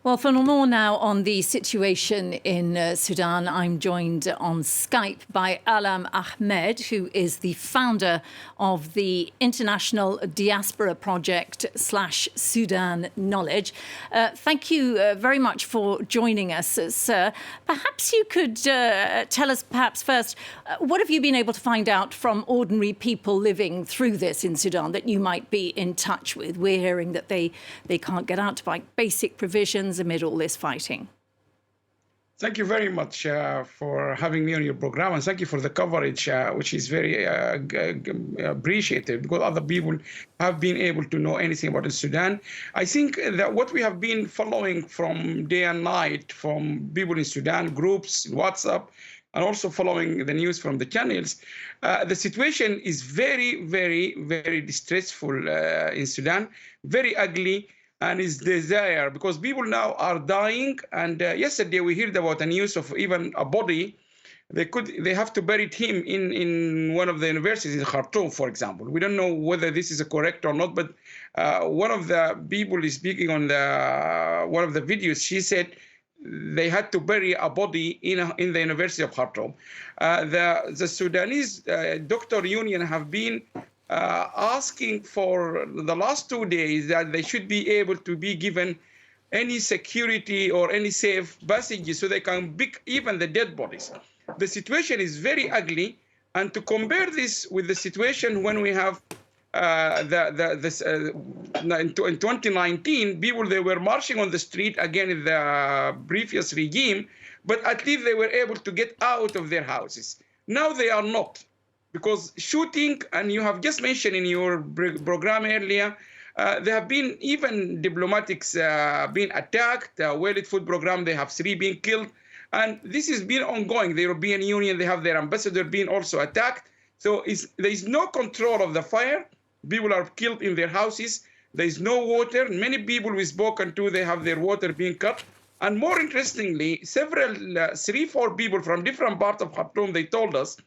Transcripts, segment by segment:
Well, for more now on the situation in Sudan, I'm joined on Skype by Allam Ahmad, who is the founder of the International Diaspora Project / Sudan Knowledge. Thank you very much for joining us, sir. Perhaps you could tell us, first, what have you been able to find out from ordinary people living through this in Sudan that you might be in touch with? We're hearing that they can't get out to buy basic provisions amid all this fighting. Thank you very much for having me on your program, and thank you for the coverage, which is very appreciated, because other people have been able to know anything about Sudan. I think that what we have been following from day and night from people in Sudan, groups, WhatsApp, and also following the news from the channels, the situation is very, very, very distressful in Sudan, very ugly. And is desire, because people now are dying. And yesterday we heard about the news of even a body. They have to bury him in one of the universities in Khartoum, for example. We don't know whether this is correct or not, but one of the people is speaking on one of the videos. She said they had to bury a body in the University of Khartoum. The Sudanese doctor union have been asking for the last 2 days that they should be able to be given any security or any safe passages so they can pick even the dead bodies. The situation is very ugly, and to compare this with the situation when we have in 2019, people, they were marching on the street again in the previous regime, but at least they were able to get out of their houses. Now they are not. Because shooting, and you have just mentioned in your program earlier, there have been even diplomatics being attacked. The World Food Program, they have 3 being killed. And this has been ongoing. The European Union, they have their ambassador being also attacked. So there is no control of the fire. People are killed in their houses. There is no water. Many people we've spoken to, they have their water being cut. And more interestingly, 3-4 people from different parts of Khartoum, they told us,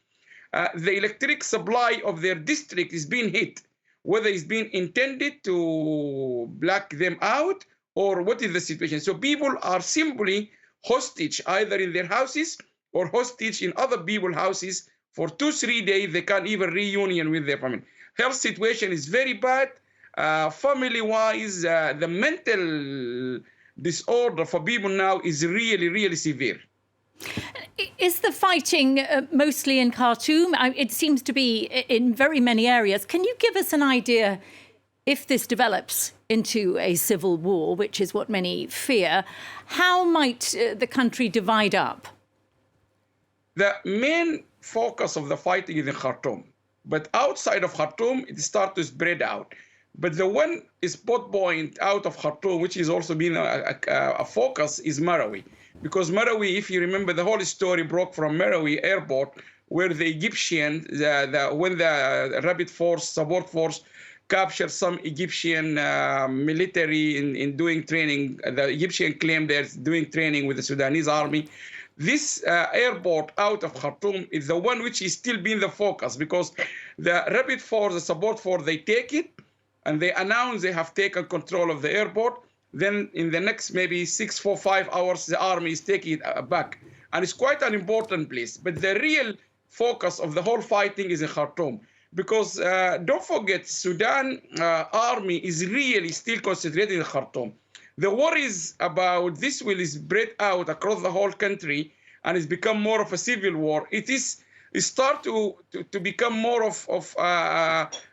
the electric supply of their district is being hit, whether it's being intended to black them out or what is the situation. So people are simply hostage either in their houses or hostage in other people's houses for 2-3 days. They can't even reunion with their family. Health situation is very bad. Family-wise, the mental disorder for people now is really, really severe. Is the fighting mostly in Khartoum? It seems to be in very many areas. Can you give us an idea, if this develops into a civil war, which is what many fear, how might the country divide up? The main focus of the fighting is in Khartoum. But outside of Khartoum, it starts to spread out. But the one spot point out of Khartoum, which is also been a focus, is Marawi. Because Marawi, if you remember, the whole story broke from Marawi airport, where the Egyptian, when the rapid force, support force, captured some Egyptian military in doing training. The Egyptian claimed they're doing training with the Sudanese army. This airport out of Khartoum is the one which is still being the focus, because the rapid force, the support force, they take it, and they announce they have taken control of the airport. Then in the next maybe 5 hours, the army is taking it back. And it's quite an important place. But the real focus of the whole fighting is in Khartoum. Because don't forget, Sudan army is really still concentrated in Khartoum. The worries about this will spread out across the whole country and it's become more of a civil war. It start to become more of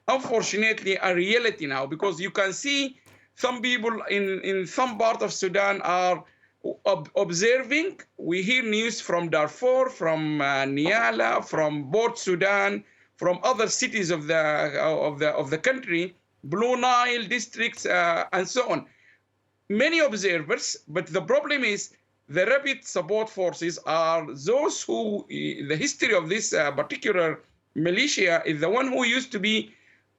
unfortunately, a reality now, because you can see some people in some part of Sudan are observing. We hear news from Darfur, from Niala, from Port Sudan, from other cities of the country, Blue Nile districts, and so on. Many observers, but the problem is the rapid support forces are those who, the history of this particular militia is the one who used to be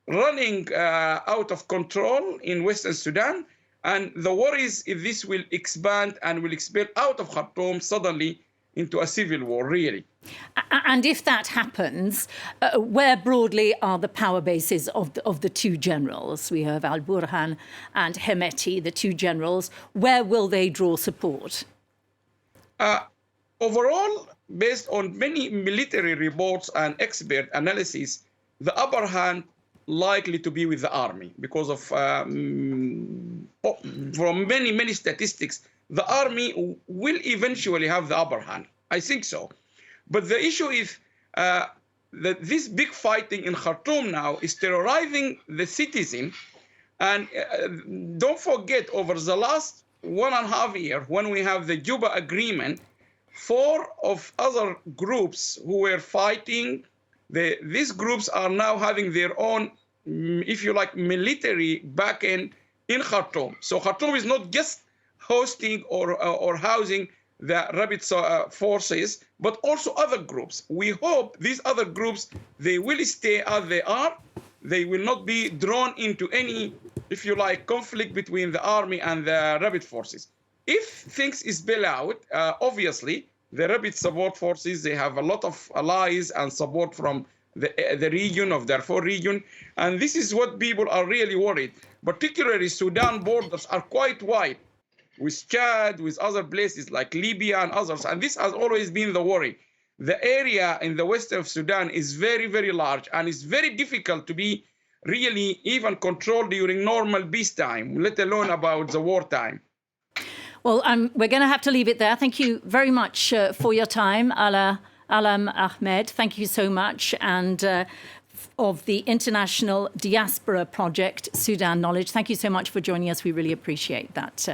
running out of control in Western Sudan. And the worry is if this will expand and will expel out of Khartoum suddenly into a civil war, really. And if that happens, where broadly are the power bases of the two generals? We have Al-Burhan and Hemeti, the two generals. Where will they draw support? Overall, based on many military reports and expert analysis, the upper hand likely to be with the army because of, from many statistics, the army will eventually have the upper hand. I think so. But the issue is that this big fighting in Khartoum now is terrorizing the citizen. And don't forget, over the last 1.5 years, when we have the Juba Agreement, 4 of other groups who were fighting, these groups are now having their own, if you like, military backend in Khartoum. So Khartoum is not just hosting or housing the rapid forces, but also other groups. We hope these other groups, they will stay as they are. They will not be drawn into any, if you like, conflict between the army and the rapid forces. If things spill out, obviously, the rapid support forces, they have a lot of allies and support from the region of Darfur region. And this is what people are really worried. Particularly, Sudan borders are quite wide with Chad, with other places like Libya and others. And this has always been the worry. The area in the west of Sudan is very, very large, and it's very difficult to be really even controlled during normal peacetime, let alone about the wartime. Well, we're going to have to leave it there. Thank you very much for your time, Allam Ahmad. Thank you so much. And of the International Diaspora Project, Sudan Knowledge. Thank you so much for joining us. We really appreciate that.